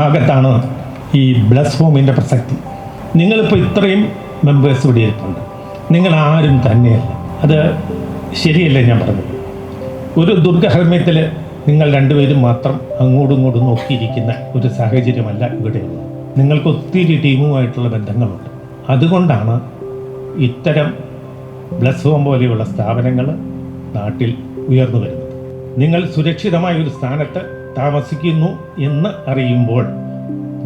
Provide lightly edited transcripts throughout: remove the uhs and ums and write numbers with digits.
ഭാഗത്താണ് ഈ ബ്ലസ് ഹോമിൻ്റെ പ്രസക്തി. നിങ്ങളിപ്പോൾ ഇത്രയും മെമ്പേഴ്സ് ഇവിടെ ഇരിപ്പുണ്ട്, നിങ്ങൾ ആരും തന്നെയല്ല. അത് ശരിയല്ലേ ഞാൻ പറഞ്ഞത്? ഒരു ദുർഗഹർമ്മ്യത്തിൽ നിങ്ങൾ രണ്ടുപേരും മാത്രം അങ്ങോട്ടും ഇങ്ങോട്ടും നോക്കിയിരിക്കുന്ന ഒരു സാഹചര്യമല്ല ഇവിടെയുള്ളത്. നിങ്ങൾക്ക് ഒത്തിരി ടീമുമായിട്ടുള്ള ബന്ധങ്ങളുണ്ട്. അതുകൊണ്ടാണ് ഇത്തരം ബ്ലസ് ഹോം പോലെയുള്ള സ്ഥാപനങ്ങൾ നാട്ടിൽ ഉയർന്നു വരുന്നത്. നിങ്ങൾ സുരക്ഷിതമായ ഒരു സ്ഥാനത്ത് താമസിക്കുന്നു എന്ന് അറിയുമ്പോൾ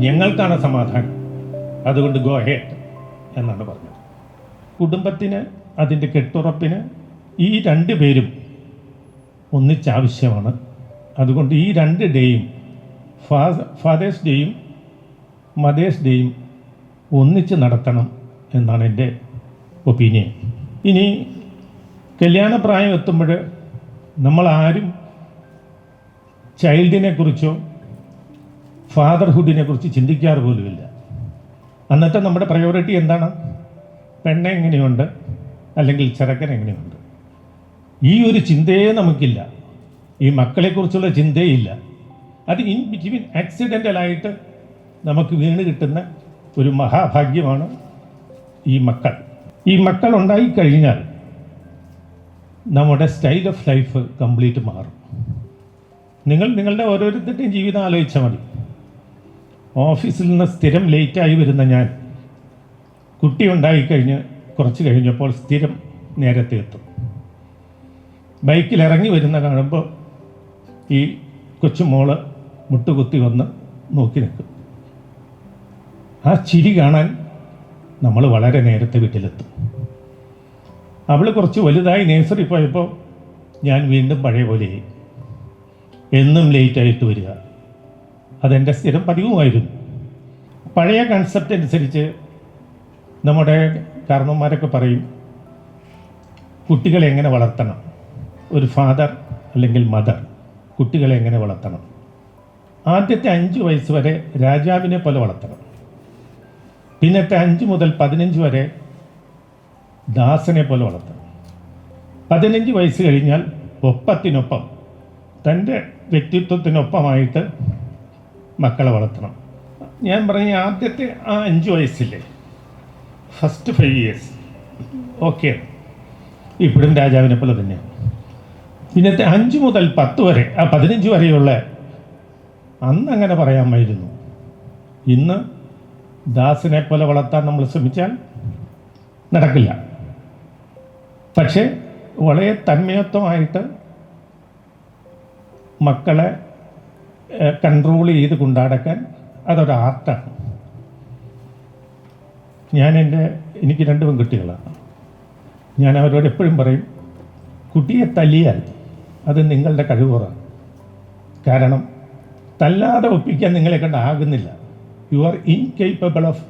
ഞങ്ങൾക്കാണ് സമാധാനം. അതുകൊണ്ട് ഗോ ഹെഡ് എന്നാണ് പറഞ്ഞത്. കുടുംബത്തിന് അതിൻ്റെ കെട്ടുറപ്പിന് ഈ രണ്ട് പേരും ഒന്നിച്ചാവശ്യമാണ്. അതുകൊണ്ട് ഈ 2 ഡേയും ഫാദേഴ്സ് ഡേയും മദേഴ്സ് ഡേയും ഒന്നിച്ച് നടത്തണം എന്നാണ് എൻ്റെ ഒപ്പീനിയൻ. ഇനി കല്യാണപ്രായം എത്തുമ്പോൾ നമ്മളാരും ചൈൽഡിനെ കുറിച്ചോ ഫാദർഹുഡിനെ കുറിച്ച് ചിന്തിക്കാറ് പോലുമില്ല. അന്നത്തെ നമ്മുടെ പ്രയോറിറ്റി എന്താണ്? പെണ്ണെങ്ങനെയുണ്ട് അല്ലെങ്കിൽ ചെറുക്കൻ എങ്ങനെയുണ്ട്? ഈ ഒരു ചിന്തയെ നമുക്കില്ല. ഈ മക്കളെക്കുറിച്ചുള്ള ചിന്തയില്ല. അത് ഇൻ ബിറ്റ്വീൻ ആക്സിഡൻ്റലായിട്ട് നമുക്ക് വീണ് കിട്ടുന്ന ഒരു മഹാഭാഗ്യമാണ് ഈ മക്കൾ. ഈ മക്കൾ ഉണ്ടായിക്കഴിഞ്ഞാൽ നമ്മുടെ സ്റ്റൈൽ ഓഫ് ലൈഫ് കംപ്ലീറ്റ് മാറും. നിങ്ങളുടെ ഓരോരുത്തരുടെയും ജീവിതം ആലോചിച്ചാൽ മതി. ഓഫീസിൽ നിന്ന് സ്ഥിരം ലേറ്റായി വരുന്ന ഞാൻ കുട്ടി ഉണ്ടായിക്കഴിഞ്ഞ് കുറച്ച് കഴിഞ്ഞപ്പോൾ സ്ഥിരം നേരത്തെ എത്തും. ബൈക്കിൽ ഇറങ്ങി വരുന്ന കാണുമ്പോൾ ഈ കൊച്ചുമോള് മുട്ടുകുത്തി വന്ന് നോക്കി നിൽക്കും. ആ ചിരി കാണാൻ നമ്മൾ വളരെ നേരത്തെ വീട്ടിലെത്തും. അവൾ കുറച്ച് വലുതായി നേഴ്സറി പോയപ്പോൾ ഞാൻ വീണ്ടും പഴയ പോലെയായി. എന്നും ലേറ്റായിട്ട് വരിക, അതെൻ്റെ സ്ഥിരം പതിവുമായിരുന്നു. പഴയ കൺസെപ്റ്റ് അനുസരിച്ച് നമ്മുടെ കാരണവന്മാരൊക്കെ പറയും കുട്ടികളെ എങ്ങനെ വളർത്തണം, ഒരു ഫാദർ അല്ലെങ്കിൽ മദർ കുട്ടികളെ എങ്ങനെ വളർത്തണം. ആദ്യത്തെ 5 വയസ്സ് വരെ രാജാവിനെ പോലെ വളർത്തണം. പിന്നത്തെ 5 മുതൽ 15 വരെ ദാസനെ പോലെ വളർത്തണം. 15 വയസ്സ് കഴിഞ്ഞാൽ ഒപ്പത്തിനൊപ്പം തൻ്റെ വ്യക്തിത്വത്തിനൊപ്പമായിട്ട് മക്കളെ വളർത്തണം. ഞാൻ പറഞ്ഞ ആദ്യത്തെ ആ 5 വയസ്സില്ലേ, ഫസ്റ്റ് 5 ഇയേഴ്സ് ഓക്കെ, ഇപ്പോഴും രാജാവിനെ പോലെ തന്നെയാണ്. പിന്നത്തെ 5 മുതൽ 10 വരെ, ആ 15 വരെയുള്ള അന്നങ്ങനെ പറയാമായിരുന്നു. ഇന്ന് ദാസിനെ പോലെ വളർത്താൻ നമ്മൾ ശ്രമിച്ചാൽ നടക്കില്ല. പക്ഷേ വളരെ തന്മയത്വമായിട്ട് മക്കളെ കൺട്രോൾ ചെയ്ത് കൊണ്ടടക്കാൻ അതൊരു ആർട്ടാണ്. എനിക്ക് 2 പെൺകുട്ടികളാണ്. ഞാൻ അവരോട് എപ്പോഴും പറയും, കുട്ടിയെ തല്ലിയാൽ അത് നിങ്ങളുടെ കഴിവുറാണ്. കാരണം തല്ലാതെ ഒപ്പിക്കാൻ നിങ്ങളെ കണ്ടാകുന്നില്ല. You are incapable of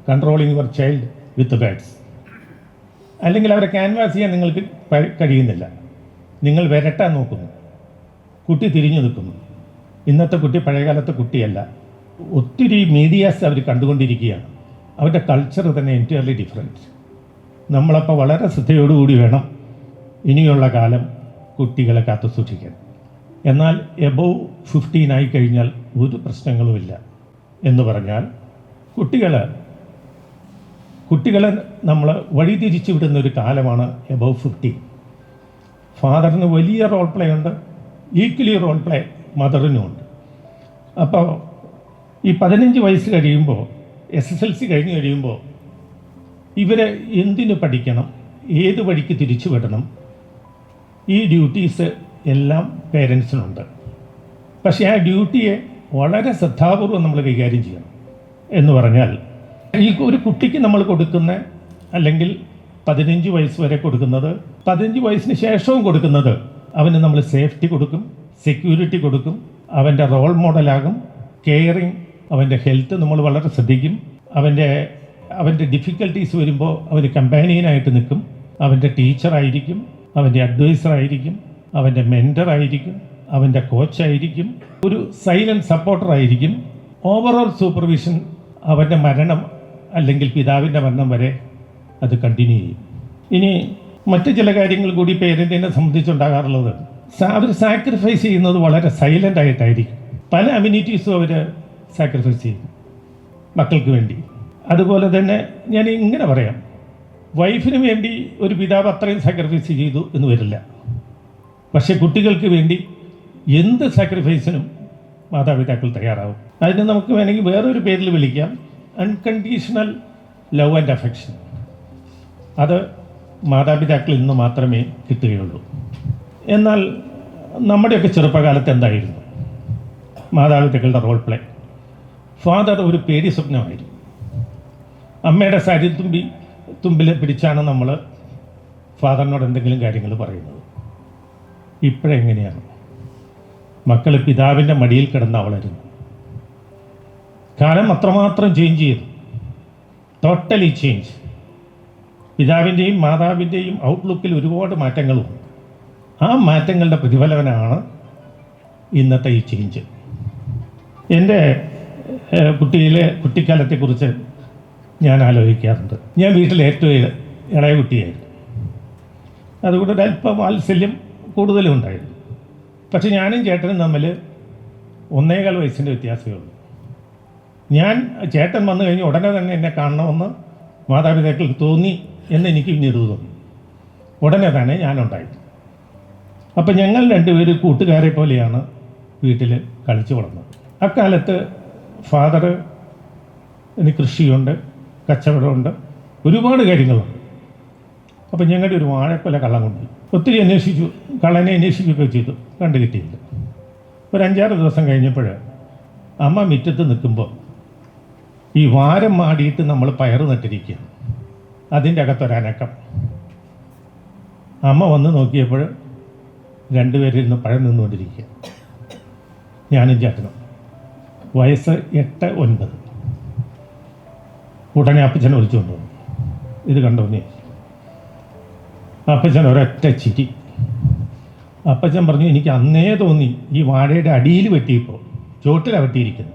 controlling your child with words. അല്ലെങ്കിൽ അവരെ ക്യാൻവാസ് ചെയ്യാൻ നിങ്ങൾക്ക് കഴിയുന്നില്ല. നിങ്ങൾ വരട്ടാൻ നോക്കുന്നു, കുട്ടി തിരിഞ്ഞു നിൽക്കുന്നു. ഇന്നത്തെ കുട്ടി പഴയകാലത്തെ കുട്ടിയല്ല. ഒത്തിരി മീഡിയാസ് അവർ കണ്ടുകൊണ്ടിരിക്കുകയാണ്. അവരുടെ കൾച്ചർ തന്നെ എൻറ്റയർലി ഡിഫറെൻറ്റ്. നമ്മളപ്പോൾ വളരെ ശ്രദ്ധയോടുകൂടി വേണം ഇനിയുള്ള കാലം കുട്ടികളെ കാത്തു സൂക്ഷിക്കാൻ. എന്നാൽ എബോവ് 15 ആയിക്കഴിഞ്ഞാൽ ഒരു പ്രശ്നങ്ങളുമില്ല എന്ന് പറഞ്ഞാൽ കുട്ടികളെ നമ്മൾ വഴിതിരിച്ചു വിടുന്ന ഒരു കാലമാണ് എബോവ് 15. ഫാദറിന് വലിയ റോൾ പ്ലേ ഉണ്ട്, ഈക്വലി റോൾ പ്ലേ മദറിനുമുണ്ട്. അപ്പോൾ ഈ 15 വയസ്സ് കഴിയുമ്പോൾ, SSLC കഴിഞ്ഞ് കഴിയുമ്പോൾ ഇവരെ എന്തിനു പഠിക്കണം, ഏത് വഴിക്ക് തിരിച്ചു വിടണം, ഈ ഡ്യൂട്ടീസ് എല്ലാം പേരൻസിനുണ്ട്. പക്ഷേ ആ ഡ്യൂട്ടിയെ വളരെ ശ്രദ്ധാപൂർവം നമ്മൾ കൈകാര്യം ചെയ്യണം. എന്ന് പറഞ്ഞാൽ ഈ ഒരു കുട്ടിക്ക് നമ്മൾ കൊടുക്കുന്ന, അല്ലെങ്കിൽ 15 വയസ്സ് വരെ കൊടുക്കുന്നത്, 15 വയസ്സിന് ശേഷവും കൊടുക്കുന്നത്, അവന് നമ്മൾ സേഫ്റ്റി കൊടുക്കും, സെക്യൂരിറ്റി കൊടുക്കും, അവൻ്റെ റോൾ മോഡലാകും, കെയറിങ്, അവൻ്റെ ഹെൽത്ത് നമ്മൾ വളരെ ശ്രദ്ധിക്കും, അവൻ്റെ ഡിഫിക്കൽട്ടീസ് വരുമ്പോൾ അവന് കമ്പാനിയനായിട്ട് നിൽക്കും, അവൻ്റെ ടീച്ചറായിരിക്കും, അവൻ്റെ അഡ്വൈസറായിരിക്കും, അവൻ്റെ മെൻറ്ററായിരിക്കും, അവൻ്റെ കോച്ചായിരിക്കും, ഒരു സൈലൻറ്റ് സപ്പോർട്ടറായിരിക്കും. ഓവറോൾ സൂപ്പർവിഷൻ അവൻ്റെ മരണം അല്ലെങ്കിൽ പിതാവിൻ്റെ മരണം വരെ അത് കണ്ടിന്യൂ ചെയ്യും. ഇനി മറ്റ് ചില കാര്യങ്ങൾ കൂടി പേരൻറ്റിനെ സംബന്ധിച്ചുണ്ടാകാറുള്ളത്, അവർ സാക്രിഫൈസ് ചെയ്യുന്നത് വളരെ സൈലൻ്റ് ആയിട്ടായിരിക്കും. പല അമ്യൂണിറ്റീസും അവർ സാക്രിഫൈസ് ചെയ്യും മക്കൾക്ക് വേണ്ടി. അതുപോലെ തന്നെ ഞാൻ ഇങ്ങനെ പറയാം, വൈഫിന് വേണ്ടി ഒരു പിതാവ് അത്രയും സാക്രിഫൈസ് ചെയ്തു എന്ന് വരില്ല. പക്ഷേ കുട്ടികൾക്ക് വേണ്ടി എന്ത് സാക്രിഫൈസിനും മാതാപിതാക്കൾ തയ്യാറാവും. അതിന് നമുക്ക് വേണമെങ്കിൽ വേറൊരു പേരിൽ വിളിക്കാം, അൺകണ്ടീഷണൽ ലവ് ആൻഡ് അഫെക്ഷൻ. അത് മാതാപിതാക്കളിൽ നിന്ന് മാത്രമേ കിട്ടുകയുള്ളൂ. എന്നാൽ നമ്മുടെയൊക്കെ ചെറുപ്പകാലത്ത് എന്തായിരുന്നു മാതാപിതാക്കളുടെ റോൾ പ്ലേ? ഫാദർ ഒരു പേടി സ്വപ്നമായിരുന്നു. അമ്മയുടെ സാരി തുമ്പിൽ പിടിച്ചാണ് നമ്മൾ ഫാദറിനോട് എന്തെങ്കിലും കാര്യങ്ങൾ പറയുന്നത്. ഇപ്പോഴെങ്ങനെയാണ് മക്കൾ പിതാവിൻ്റെ മടിയിൽ കിടന്ന് വളരുന്നു? കാലം അത്രമാത്രം ചേഞ്ച് ചെയ്തു, ടോട്ടലി ചേഞ്ച്. പിതാവിൻ്റെയും മാതാവിൻ്റെയും ഔട്ട്ലുക്കിൽ ഒരുപാട് മാറ്റങ്ങളുണ്ട്. ആ മാറ്റങ്ങളുടെ പ്രതിഫലനമാണ് ഇന്നത്തെ ഈ ചേഞ്ച്. എൻ്റെ കുട്ടിക്കാലത്തെക്കുറിച്ച് ഞാൻ ആലോചിക്കാറുണ്ട്. ഞാൻ വീട്ടിൽ ഏറ്റവും ഇളയ കുട്ടിയായിരുന്നു. അതുകൊണ്ട് ഒരല്പം വാത്സല്യം കൂടുതലും ഉണ്ടായിരുന്നു. പക്ഷെ ഞാനും ചേട്ടനും തമ്മിൽ 1.25 വയസ്സിൻ്റെ വ്യത്യാസമേ ഉള്ളൂ. ചേട്ടൻ വന്നു കഴിഞ്ഞ് ഉടനെ തന്നെ എന്നെ കാണണമെന്ന് മാതാപിതാക്കൾക്ക് തോന്നി എന്ന് എനിക്ക് പിന്നീട് തോന്നി. ഉടനെ തന്നെ ഞാനുണ്ടായി. അപ്പം ഞങ്ങൾ രണ്ടുപേരും കൂട്ടുകാരെ പോലെയാണ് വീട്ടിൽ കളിച്ചു വളർന്നത്. അക്കാലത്ത് ഫാദറിന് കൃഷിയുണ്ട്, കച്ചവടമുണ്ട്, ഒരുപാട് കാര്യങ്ങളുണ്ട്. അപ്പം ഞങ്ങളുടെ ഒരു വാഴക്കൊല കള്ളം കൊണ്ടുപോയി. ഒത്തിരി അന്വേഷിച്ചു, കള്ളനെ അന്വേഷിക്കുകയൊക്കെ ചെയ്തു, കണ്ടു കിട്ടിയില്ല. ഒരു 5-6 ദിവസം കഴിഞ്ഞപ്പോൾ അമ്മ മുറ്റത്ത് നിൽക്കുമ്പോൾ ഈ വാരം മാടിയിട്ട് നമ്മൾ പയറ് നട്ടിരിക്കുക, അതിൻ്റെ അകത്തൊരനക്കം. അമ്മ വന്ന് നോക്കിയപ്പോൾ രണ്ടുപേരിരുന്ന് പഴം നിന്നുകൊണ്ടിരിക്കുക, ഞാനും ചേട്ടനും. വയസ്സ് 8-9. ഉടനെ അപ്പച്ചനെ വിളിച്ചുകൊണ്ട് വന്നു. ഇത് കണ്ടോന്നേ. അപ്പച്ചൻ ഒരൊറ്റ ചിരി. അപ്പച്ചൻ പറഞ്ഞു, എനിക്ക് അന്നേ തോന്നി ഈ വാഴയുടെ അടിയിൽ വെട്ടിയപ്പോൾ ചോട്ടിലാണ് വെട്ടിയിരിക്കുന്നത്.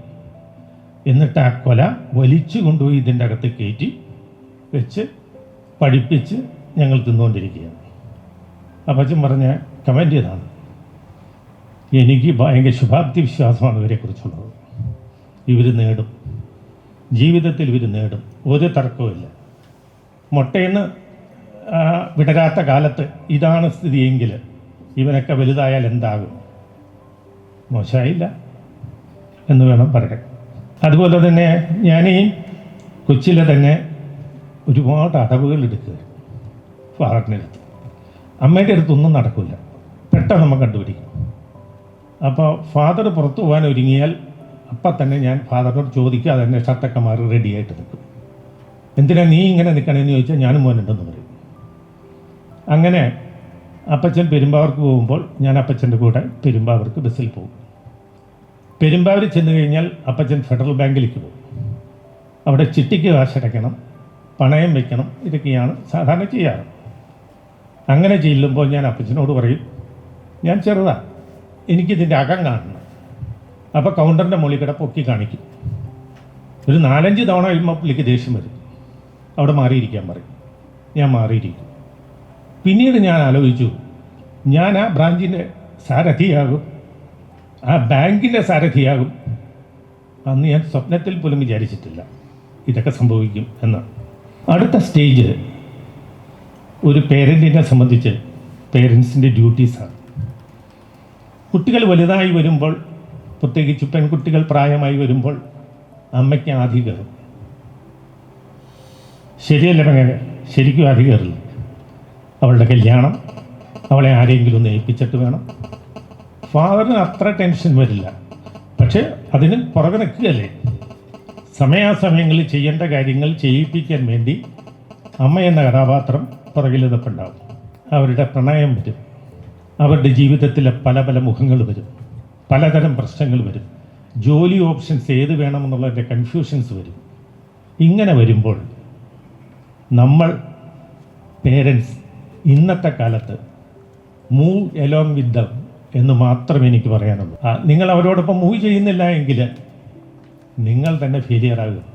എന്നിട്ട് ആ കൊല വലിച്ചു കൊണ്ടുപോയി ഇതിൻ്റെ അകത്ത് കയറ്റി വെച്ച് പഠിപ്പിച്ച് ഞങ്ങൾ തിന്നുകൊണ്ടിരിക്കുകയാണ്. അപ്പച്ചൻ പറഞ്ഞ കമൻ്റ് ചെയ്താണ്, എനിക്ക് ഭയങ്കര ശുഭാപ്തി വിശ്വാസമാണ് ഇവരെക്കുറിച്ചുള്ളത്. ഇവർ നേടും, ജീവിതത്തിൽ ഇവർ നേടും, ഒരു തർക്കവുമില്ല. മുട്ടയെന്ന് വിടരാത്ത കാലത്ത് ഇതാണ് സ്ഥിതിയെങ്കിൽ ഇവനൊക്കെ വലുതായാൽ എന്താകും? മോശമായില്ല എന്ന് വേണം പറയാൻ. അതുപോലെ തന്നെ ഞാൻ ഈ കൊച്ചിലെ തന്നെ ഒരുപാട് അടവുകൾ എടുക്കുക ഫാദറിൻ്റെ അടുത്ത്. അമ്മയുടെ അടുത്തൊന്നും നടക്കില്ല, പെട്ടെന്ന് നമ്മൾ കണ്ടുപിടിക്കും. അപ്പോൾ ഫാദർ പുറത്തു പോകാൻ ഒരുങ്ങിയാൽ അപ്പം തന്നെ ഞാൻ ഫാദറിനോട് ചോദിക്കാതെ തന്നെ ഷർട്ടൊക്കെ മാറി റെഡിയായിട്ട് നിൽക്കും. എന്തിനാ നീ ഇങ്ങനെ നിൽക്കണമെന്ന് ചോദിച്ചാൽ ഞാനും പോകാനുണ്ടെന്ന് പറയും. അങ്ങനെ അപ്പച്ചൻ പെരുമ്പാവൂർക്ക് പോകുമ്പോൾ ഞാൻ അപ്പച്ചൻ്റെ കൂടെ പെരുമ്പാവൂർക്ക് ബസ്സിൽ പോകും. പെരുമ്പാവൂർ ചെന്ന് കഴിഞ്ഞാൽ അപ്പച്ചൻ ഫെഡറൽ ബാങ്കിലേക്ക് പോകും. അവിടെ ചിട്ടിക്ക് കാശടയ്ക്കണം, പണയം വയ്ക്കണം, ഇതൊക്കെയാണ് സാധാരണ ചെയ്യാറ്. അങ്ങനെ ചെല്ലുമ്പോൾ ഞാൻ അപ്പച്ചനോട് പറയും, ഞാൻ ചെറുതാണ്, എനിക്കിതിൻ്റെ അകം കാണണം. അപ്പോൾ കൗണ്ടറിൻ്റെ മുകളിൽ കൂടെ പൊക്കി കാണിക്കും. ഒരു 4-5 തവണ കഴിയുമ്പോൾ പുള്ളിക്ക് ദേഷ്യം വരും. അവിടെ മാറിയിരിക്കാൻ പറയും. ഞാൻ മാറിയിരിക്കും. പിന്നീട് ഞാൻ ആലോചിച്ചു, ഞാൻ ആ ബ്രാഞ്ചിൻ്റെ സാരഥിയാകും, ആ ബാങ്കിൻ്റെ സാരഥിയാകും. അന്ന് ഞാൻ സ്വപ്നത്തിൽ പോലും വിചാരിച്ചിട്ടില്ല ഇതൊക്കെ സംഭവിക്കും എന്ന്. അടുത്ത സ്റ്റേജ് ഒരു പേരൻറ്റിനെ സംബന്ധിച്ച് പേരൻസിൻ്റെ ഡ്യൂട്ടീസാണ്. കുട്ടികൾ വലുതായി വരുമ്പോൾ, പ്രത്യേകിച്ച് പെൺകുട്ടികൾ പ്രായമായി വരുമ്പോൾ അമ്മയ്ക്ക് ആധി കയറും. ശരിയല്ല പെങ്ങനെ? ശരിക്കും ആധി കയറില്ല. അവളുടെ കല്യാണം, അവളെ ആരെങ്കിലും ഒന്ന് ഏൽപ്പിച്ചിട്ട് വേണം. ഫാദറിന് അത്ര ടെൻഷൻ വരില്ല, പക്ഷേ അതിന് പുറകെ നിൽക്കുകയല്ലേ. സമയാസമയങ്ങളിൽ ചെയ്യേണ്ട കാര്യങ്ങൾ ചെയ്യിപ്പിക്കാൻ വേണ്ടി അമ്മ എന്ന കഥാപാത്രം പുറകിൽ നിൽപ്പുണ്ടാവും. അവരുടെ പ്രണയം വരും, അവരുടെ ജീവിതത്തിലെ പല പല മുഖങ്ങൾ വരും, പലതരം പ്രശ്നങ്ങൾ വരും, ജോലി ഓപ്ഷൻസ് ഏത് വേണമെന്നുള്ളതിൻ്റെ കൺഫ്യൂഷൻസ് വരും. ഇങ്ങനെ വരുമ്പോൾ നമ്മൾ പേരൻസ് ഇന്നത്തെ കാലത്ത് മൂവ് എലോങ് വിത്ത് ദം എന്ന് മാത്രമേ എനിക്ക് പറയാനുള്ളൂ. നിങ്ങൾ അവരോടൊപ്പം മൂവ് ചെയ്യുന്നില്ല എങ്കിൽ നിങ്ങൾ തന്നെ ഫെയിലിയർ ആകും.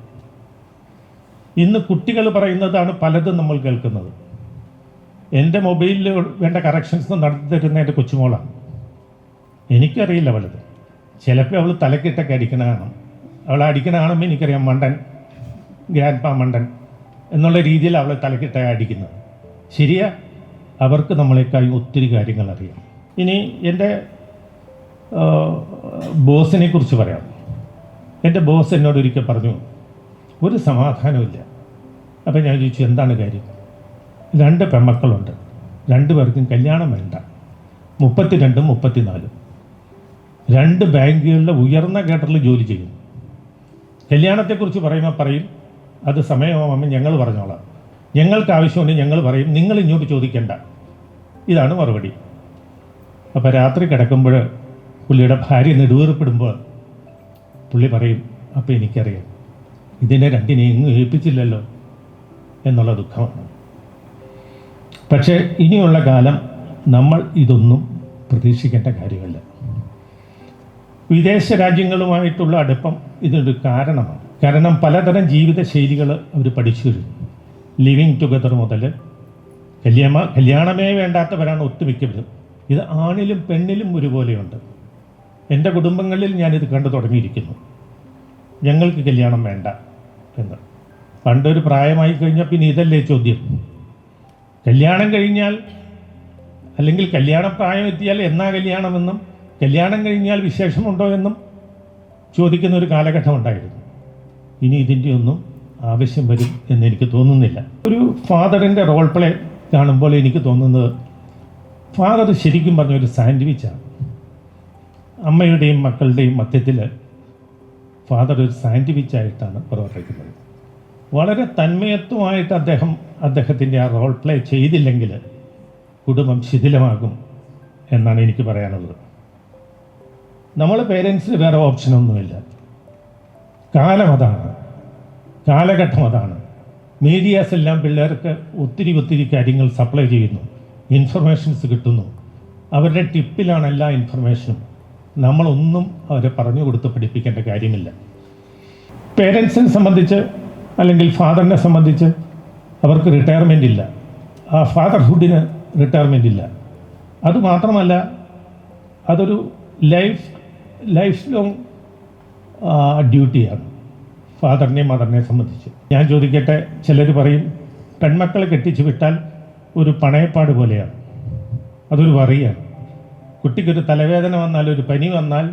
ഇന്ന് കുട്ടികൾ പറയുന്നതാണ് പലതും നമ്മൾ കേൾക്കുന്നത്. എൻ്റെ മൊബൈലിൽ വേണ്ട കറക്ഷൻസ് നടത്തി തരുന്ന എൻ്റെ കൊച്ചുമോളാണ്. എനിക്കറിയില്ല പലതും. ചിലപ്പോൾ അവൾ തലക്കിട്ടൊക്കെ അടിക്കണ കാണാം, അവളെ അടിക്കണ കാണുമ്പോൾ എനിക്കറിയാം മണ്ടൻ, ഗ്രാൻഡ് പാ മണ്ടൻ എന്നുള്ള രീതിയിൽ അവളെ തലക്കിട്ട അടിക്കുന്നത്. ശരിയാ, അവർക്ക് നമ്മളെക്കാളും ഒത്തിരി കാര്യങ്ങൾ അറിയാം. ഇനി എൻ്റെ ബോസിനെ കുറിച്ച് പറയാം. എൻ്റെ ബോസ് എന്നോട് ഒരിക്കൽ പറഞ്ഞു, ഒരു സമാധാനമില്ല. അപ്പം ഞാൻ ചോദിച്ചു, എന്താണ് കാര്യം? 2 പെൺമക്കളുണ്ട്, 2 പേർക്കും കല്യാണം വേണ്ട, 32, 34, 2 ബാങ്കുകളിലെ ഉയർന്ന കേഡറിൽ ജോലി ചെയ്യുന്നു. കല്യാണത്തെക്കുറിച്ച് പറയുമ്പോൾ പറയും, അത് സമയമാകുമ്പോൾ ഞങ്ങൾ പറഞ്ഞോളാം, ഞങ്ങൾക്ക് ആവശ്യമുണ്ടെങ്കിൽ ഞങ്ങൾ പറയും, നിങ്ങൾ ഇങ്ങോട്ട് ചോദിക്കേണ്ട. ഇതാണ് മറുപടി. അപ്പോൾ രാത്രി കിടക്കുമ്പോൾ പുള്ളിയുടെ ഭാര്യ നെടുവേർപ്പെടുമ്പോൾ പുള്ളി പറയും, അപ്പോൾ എനിക്കറിയാം ഇതിനെ 2 എങ്ങും ഏൽപ്പിച്ചില്ലല്ലോ എന്നുള്ള ദുഃഖമാണ്. പക്ഷേ ഇനിയുള്ള കാലം നമ്മൾ ഇതൊന്നും പ്രതീക്ഷിക്കേണ്ട കാര്യമല്ല. വിദേശ രാജ്യങ്ങളുമായിട്ടുള്ള അടുപ്പം ഇതിനൊരു കാരണമാണ്. കാരണം പലതരം ജീവിത ശൈലികൾ അവർ പഠിച്ചു കഴിഞ്ഞു. ലിവിങ് ടുഗദർ മുതൽ കല്യാണമേ വേണ്ടാത്തവരാണ് ഒട്ടുമിക്കവരും. ഇത് ആണിലും പെണ്ണിലും ഒരുപോലെയുണ്ട്. എൻ്റെ കുടുംബങ്ങളിൽ ഞാനിത് കണ്ടു തുടങ്ങിയിരിക്കുന്നു. ഞങ്ങൾക്ക് കല്യാണം വേണ്ട എന്ന്. പണ്ടൊരു പ്രായമായി കഴിഞ്ഞാൽ പിന്നെ ഇതല്ലേ ചോദ്യം. കല്യാണം കഴിഞ്ഞാൽ, അല്ലെങ്കിൽ കല്യാണ പ്രായം എത്തിയാൽ എന്നാ കല്യാണമെന്നും കല്യാണം കഴിഞ്ഞാൽ വിശേഷമുണ്ടോ എന്നും ചോദിക്കുന്ന ഒരു കാലഘട്ടം ഉണ്ടായിരുന്നു. ഇനി ഇതിൻ്റെ ഒന്നും ആവശ്യം വരും എന്നെനിക്ക് തോന്നുന്നില്ല. ഒരു ഫാദറിൻ്റെ റോൾ പ്ലേ കാണുമ്പോൾ എനിക്ക് തോന്നുന്നത്, ഫാദർ ശരിക്കും പറഞ്ഞൊരു സാൻഡ്വിച്ചാണ്. അമ്മയുടെയും മക്കളുടെയും മധ്യത്തിൽ ഫാദർ ഒരു സാൻഡ്വിച്ചായിട്ടാണ് പ്രവർത്തിക്കുന്നത്. വളരെ തന്മയത്വമായിട്ട് അദ്ദേഹത്തിൻ്റെ ആ റോൾ പ്ലേ ചെയ്തില്ലെങ്കിൽ കുടുംബം ശിഥിലമാകും എന്നാണ് എനിക്ക് പറയാനുള്ളത്. നമ്മൾ പേരൻസിന് വേറെ ഓപ്ഷനൊന്നുമില്ല. കാലം അതാണ്, കാലഘട്ടം അതാണ്. മീഡിയാസ് എല്ലാം പിള്ളേർക്ക് ഒത്തിരി കാര്യങ്ങൾ സപ്ലൈ ചെയ്യുന്നു, ഇൻഫർമേഷൻസ് കിട്ടുന്നു. അവരുടെ ടിപ്പിലാണ് എല്ലാ ഇൻഫർമേഷനും. നമ്മളൊന്നും അവരെ പറഞ്ഞു കൊടുത്ത് പഠിപ്പിക്കേണ്ട കാര്യമില്ല. പേരൻസിനെ സംബന്ധിച്ച് അല്ലെങ്കിൽ ഫാദറിനെ സംബന്ധിച്ച് അവർക്ക് റിട്ടയർമെൻ്റ് ഇല്ല. ആ ഫാദർഹുഡിന് റിട്ടയർമെൻ്റ് ഇല്ല. അതുമാത്രമല്ല, അതൊരു ലൈഫ് ലോങ് ഡ്യൂട്ടിയാണ് ഫാദറിനെയും മദറിനെ സംബന്ധിച്ച്. ഞാൻ ചോദിക്കട്ടെ, ചിലർ പറയും പെൺമക്കളെ കെട്ടിച്ചു വിട്ടാൽ ഒരു പണയപ്പാട് പോലെയാണ്, അതൊരു വറിയാണ്. കുട്ടിക്കൊരു തലവേദന വന്നാൽ, ഒരു പനി വന്നാൽ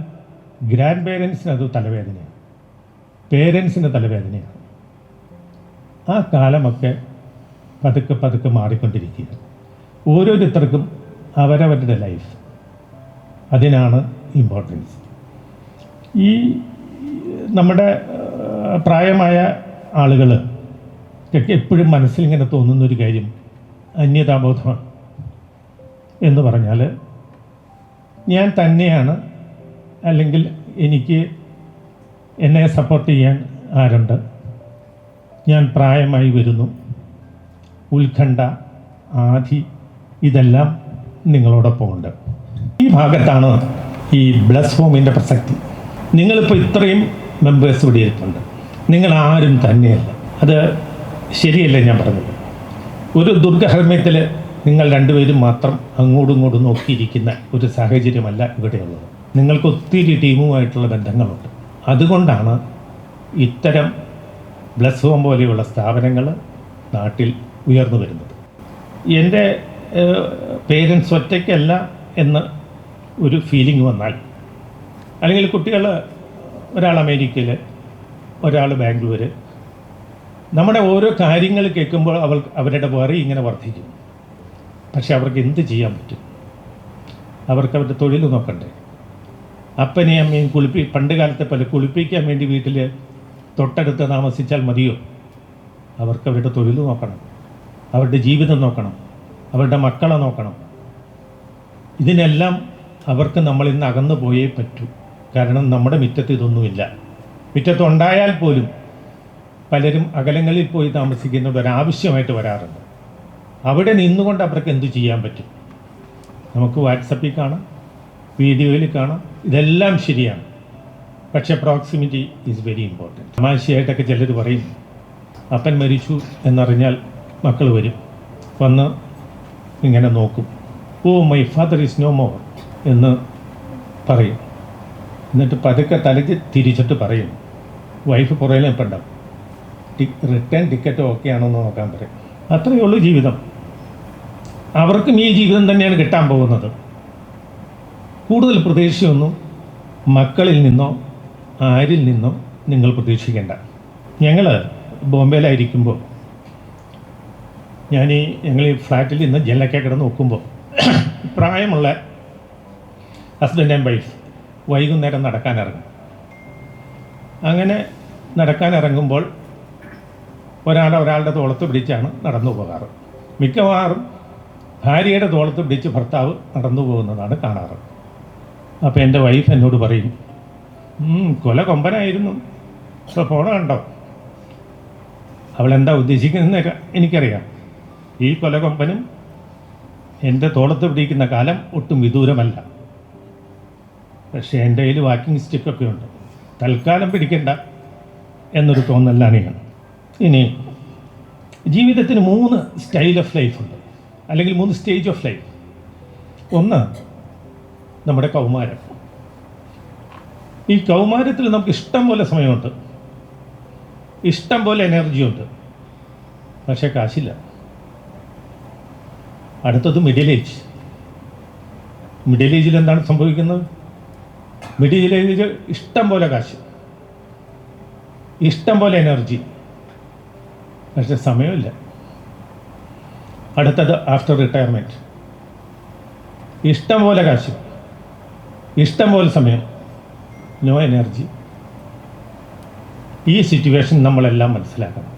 ഗ്രാൻഡ് പേരൻസിന് അത് തലവേദനയാണ്, പേരൻസിന് തലവേദനയാണ്. ആ കാലമൊക്കെ പതുക്കെ മാറിക്കൊണ്ടിരിക്കുകയാണ്. ഓരോരുത്തർക്കും അവരവരുടെ ലൈഫ്, അതിനാണ് ഇമ്പോർട്ടൻസ്. ഈ നമ്മുടെ പ്രായമായ ആളുകൾ എപ്പോഴും മനസ്സിലിങ്ങനെ തോന്നുന്നൊരു കാര്യം അന്യതാബോധമാണ്. എന്ന് പറഞ്ഞാൽ, ഞാൻ തന്നെയാണ്, അല്ലെങ്കിൽ എനിക്ക് എന്നെ സപ്പോർട്ട് ചെയ്യാൻ ആരുണ്ട്, ഞാൻ പ്രായമായി വരുന്നു, ഉത്കണ്ഠ, ആധി, ഇതെല്ലാം നിങ്ങളോടൊപ്പം ഉണ്ട്. ഈ ഭാഗത്താണ് ഈ ബ്ലസ് ഹോമിൻ്റെ പ്രസക്തി. നിങ്ങളിപ്പോൾ ഇത്രയും മെമ്പേഴ്സ് ഇവിടെ ഇരിപ്പുണ്ട്, നിങ്ങളാരും തന്നെയല്ല. അത് ശരിയല്ല ഞാൻ പറഞ്ഞത്. ഒരു ദുർഗഹർമ്മ്യത്തിൽ നിങ്ങൾ 2 പേരും മാത്രം അങ്ങോട്ടും ഇങ്ങോട്ടും നോക്കിയിരിക്കുന്ന ഒരു സാഹചര്യമല്ല ഇവിടെയുള്ളത്. നിങ്ങൾക്ക് ഒത്തിരി ടീമുമായിട്ടുള്ള ബന്ധങ്ങളുണ്ട്. അതുകൊണ്ടാണ് ഇത്തരം ബ്ലസ് ഹോം പോലെയുള്ള സ്ഥാപനങ്ങൾ നാട്ടിൽ ഉയർന്നു വരുന്നത്. എൻ്റെ പേരൻസ് ഒറ്റയ്ക്കല്ല എന്ന് ഒരു ഫീലിംഗ് വന്നാൽ, അല്ലെങ്കിൽ കുട്ടികൾ, ഒരാൾ അമേരിക്കയിൽ, ഒരാൾ ബാംഗ്ലൂർ, നമ്മുടെ ഓരോ കാര്യങ്ങൾ കേൾക്കുമ്പോൾ അവരുടെ വറി ഇങ്ങനെ വർദ്ധിക്കും. പക്ഷെ അവർക്ക് എന്ത് ചെയ്യാൻ പറ്റും? അവർക്ക് അവരുടെ തൊഴിൽ നോക്കണ്ടേ? അപ്പനെയും അമ്മയും പണ്ട് കാലത്തെ പോലെ കുളിപ്പിക്കാൻ വേണ്ടി വീട്ടിൽ തൊട്ടടുത്ത് താമസിച്ചാൽ മതിയോ? അവർക്ക് അവരുടെ തൊഴിൽ നോക്കണം, അവരുടെ ജീവിതം നോക്കണം, അവരുടെ മക്കളെ നോക്കണം. ഇതിനെല്ലാം അവർക്ക് നമ്മളിന്ന് അകന്നു പോയേ പറ്റൂ. കാരണം നമ്മുടെ മുറ്റത്ത് ഇതൊന്നുമില്ല. മുറ്റത്തുണ്ടായാൽ പോലും പലരും അകലങ്ങളിൽ പോയി താമസിക്കുന്നത് ഒരാവശ്യമായിട്ട് വരാറുണ്ട്. അവിടെ നിന്നുകൊണ്ട് അവർക്ക് എന്തു ചെയ്യാൻ പറ്റും? നമുക്ക് വാട്സപ്പിൽ കാണാം, വീഡിയോയിൽ കാണാം, ഇതെല്ലാം ശരിയാണ്. പക്ഷേ പ്രോക്സിമിറ്റി ഈസ് വെരി ഇമ്പോർട്ടൻറ്റ്. തമാശയായിട്ടൊക്കെ ചിലർ പറയും, അപ്പൻ മരിച്ചു എന്നറിഞ്ഞാൽ മക്കൾ വരും, വന്ന് ഇങ്ങനെ നോക്കും, oh my father is no more എന്ന് പറയും. എന്നിട്ട് പതുക്കെ തിരിച്ചിട്ട് പറയും, വൈഫ് പുറകിൽ നിൽപ്പുണ്ടാവും. റിട്ടേൺ ടിക്കറ്റ് ഓക്കെ ആണെന്ന് നോക്കാൻ പറയും. അത്രയേ ഉള്ളൂ ജീവിതം. അവർക്കും ഈ ജീവിതം തന്നെയാണ് കിട്ടാൻ പോകുന്നത്. കൂടുതൽ പ്രതീക്ഷയൊന്നും മക്കളിൽ നിന്നോ ആരിൽ നിന്നോ നിങ്ങൾ പ്രതീക്ഷിക്കേണ്ട. ഞങ്ങൾ ബോംബെയിലായിരിക്കുമ്പോൾ ഞങ്ങൾ ഈ ഫ്ലാറ്റിൽ നിന്ന് ജനലൊക്കെ കിടന്ന് നോക്കുമ്പോൾ പ്രായമുള്ള ഹസ്ബൻഡ് ആൻഡ് വൈഫ് വൈകുന്നേരം നടക്കാനിറങ്ങും. അങ്ങനെ നടക്കാനിറങ്ങുമ്പോൾ ഒരാളുടെ തോളത്ത് പിടിച്ചാണ് നടന്നു പോകാറ്. മിക്കവാറും ഭാര്യയുടെ തോളത്ത് പിടിച്ച് ഭർത്താവ് നടന്നു പോകുന്നതാണ് കാണാറ്. അപ്പോൾ എൻ്റെ വൈഫ് എന്നോട് പറയും, കൊല കൊമ്പനായിരുന്നു, ഇപ്പോൾ പോണ കണ്ടോ. അവളെന്താ ഉദ്ദേശിക്കുന്നതെന്ന് എനിക്കറിയാം. ഈ കൊല കൊമ്പനും എൻ്റെ തോളത്ത് പിടിക്കുന്ന കാലം ഒട്ടും വിദൂരമല്ല. പക്ഷേ എൻ്റെ കയ്യിൽ വാക്കിംഗ് സ്റ്റിക്കൊക്കെ ഉണ്ട്, തൽക്കാലം പിടിക്കണ്ട എന്നൊരു തോന്നലാണ് ഞാൻ. ഇനി ജീവിതത്തിന് 3 സ്റ്റൈൽ ഓഫ് ലൈഫുണ്ട്, അല്ലെങ്കിൽ 3 സ്റ്റേജ് ഓഫ് ലൈഫ്. ഒന്ന് നമ്മുടെ കൗമാരം. ഈ കൗമാരത്തിൽ നമുക്ക് ഇഷ്ടം പോലെ സമയമുണ്ട്, ഇഷ്ടം പോലെ എനർജിയുണ്ട്, പക്ഷേ കാശില്ല. അടുത്തത് മിഡിൽ ഏജ്. മിഡിൽ ഏജിൽ എന്താണ് സംഭവിക്കുന്നത്? മിഡിൽ ഏജിൽ ഇഷ്ടം പോലെ കാശ്, ഇഷ്ടം പോലെ എനർജി, പക്ഷേ സമയമില്ല. അടുത്തത് ആഫ്റ്റർ റിട്ടയർമെൻറ്റ്. ഇഷ്ടം പോലെ കാശ്, ഇഷ്ടം പോലെ സമയം, നോ എനർജി. ഈ സിറ്റുവേഷൻ നമ്മളെല്ലാം മനസ്സിലാക്കണം.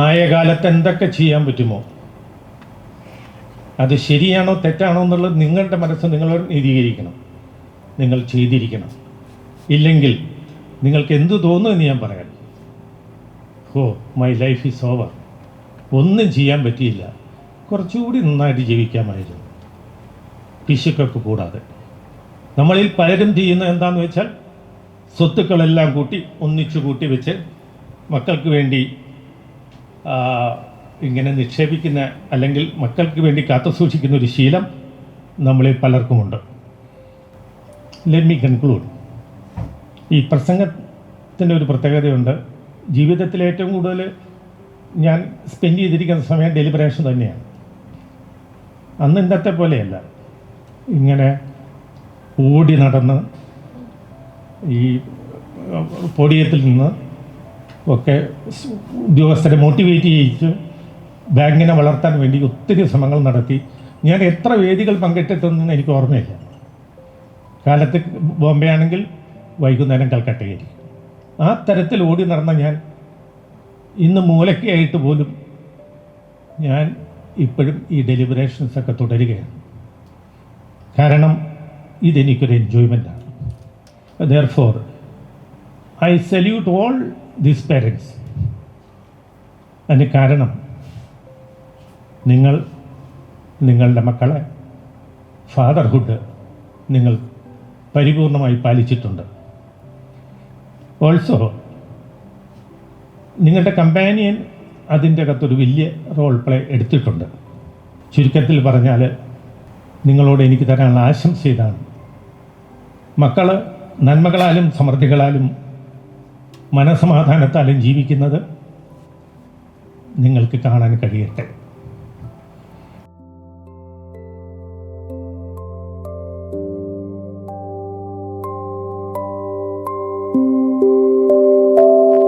ആയ കാലത്ത് എന്തൊക്കെ ചെയ്യാൻ പറ്റുമോ അത് ശരിയാണോ തെറ്റാണോ എന്നുള്ളത് നിങ്ങളുടെ മനസ്സ് നിങ്ങൾ നീതീകരിക്കണം, നിങ്ങൾ ചെയ്തിരിക്കണം. ഇല്ലെങ്കിൽ നിങ്ങൾക്ക് എന്തു തോന്നുമെന്ന് ഞാൻ പറയാം. മൈ ലൈഫ് ഈസ് ഓവർ, ഒന്നും ചെയ്യാൻ പറ്റിയില്ല, കുറച്ചുകൂടി നന്നായിട്ട് ജീവിക്കാമായിരുന്നു, പിശുക്കൊക്കെ കൂടാതെ. നമ്മളിൽ പലരും ചെയ്യുന്നത് എന്താണെന്ന് വെച്ചാൽ സ്വത്തുക്കളെല്ലാം ഒന്നിച്ചു കൂട്ടി വെച്ച് മക്കൾക്ക് വേണ്ടി ഇങ്ങനെ നിക്ഷേപിക്കുന്ന, അല്ലെങ്കിൽ മക്കൾക്ക് വേണ്ടി കാത്തു സൂക്ഷിക്കുന്ന ഒരു ശീലം നമ്മളിൽ പലർക്കുമുണ്ട്. Let me conclude. ഈ പ്രസംഗത്തിൻ്റെ ഒരു പ്രത്യേകതയുണ്ട്. ജീവിതത്തിൽ ഏറ്റവും കൂടുതൽ ഞാൻ സ്പെൻഡ് ചെയ്തിരിക്കുന്ന സമയം ഡെലിബറേഷൻ തന്നെയാണ്. അന്ന് ഇന്നത്തെ പോലെയല്ല, ഇങ്ങനെ ഓടി നടന്ന് ഈ പോഡിയത്തിൽ നിന്ന് ഒക്കെ ഉദ്യോഗസ്ഥരെ മോട്ടിവേറ്റ് ചെയ്യിച്ച് ബാങ്കിനെ വളർത്താൻ വേണ്ടി ഒത്തിരി ശ്രമങ്ങൾ നടത്തി. ഞാൻ എത്ര വേദികൾ പങ്കെടുത്തിട്ടെന്ന് എനിക്ക് ഓർമ്മയില്ല. കാലത്ത് ബോംബെ ആണെങ്കിൽ വൈകുന്നേരം കൽക്കട്ടയിൽ. ആ തരത്തിൽ ഓടി നടന്ന ഞാൻ ഇന്ന് മൂലയ്ക്കായിട്ട് പോലും ഞാൻ ഇപ്പോഴും ഈ ഡെലിബറേഷൻസൊക്കെ തുടരുകയാണ്. കാരണം ഇതെനിക്കൊരു എൻജോയ്മെൻ്റാണ്. Therefore, I salute all these parents. അതിന് കാരണം നിങ്ങളുടെ മക്കളെ ഫാദർഹുഡ് നിങ്ങൾ പരിപൂർണമായി പാലിച്ചിട്ടുണ്ട്. ഓൾസോ നിങ്ങളുടെ കമ്പാനിയൻ അതിൻ്റെ അകത്തൊരു വലിയ റോൾ പ്ലേ എടുത്തിട്ടുണ്ട്. ചുരുക്കത്തിൽ പറഞ്ഞാൽ നിങ്ങളോട് എനിക്ക് തരാനുള്ള ആശംസ ഇതാണ്: മക്കൾ നന്മകളാലും സമൃദ്ധികളാലും മനസമാധാനത്താലും ജീവിക്കുന്നത് നിങ്ങൾക്ക് കാണാൻ കഴിയട്ടെ.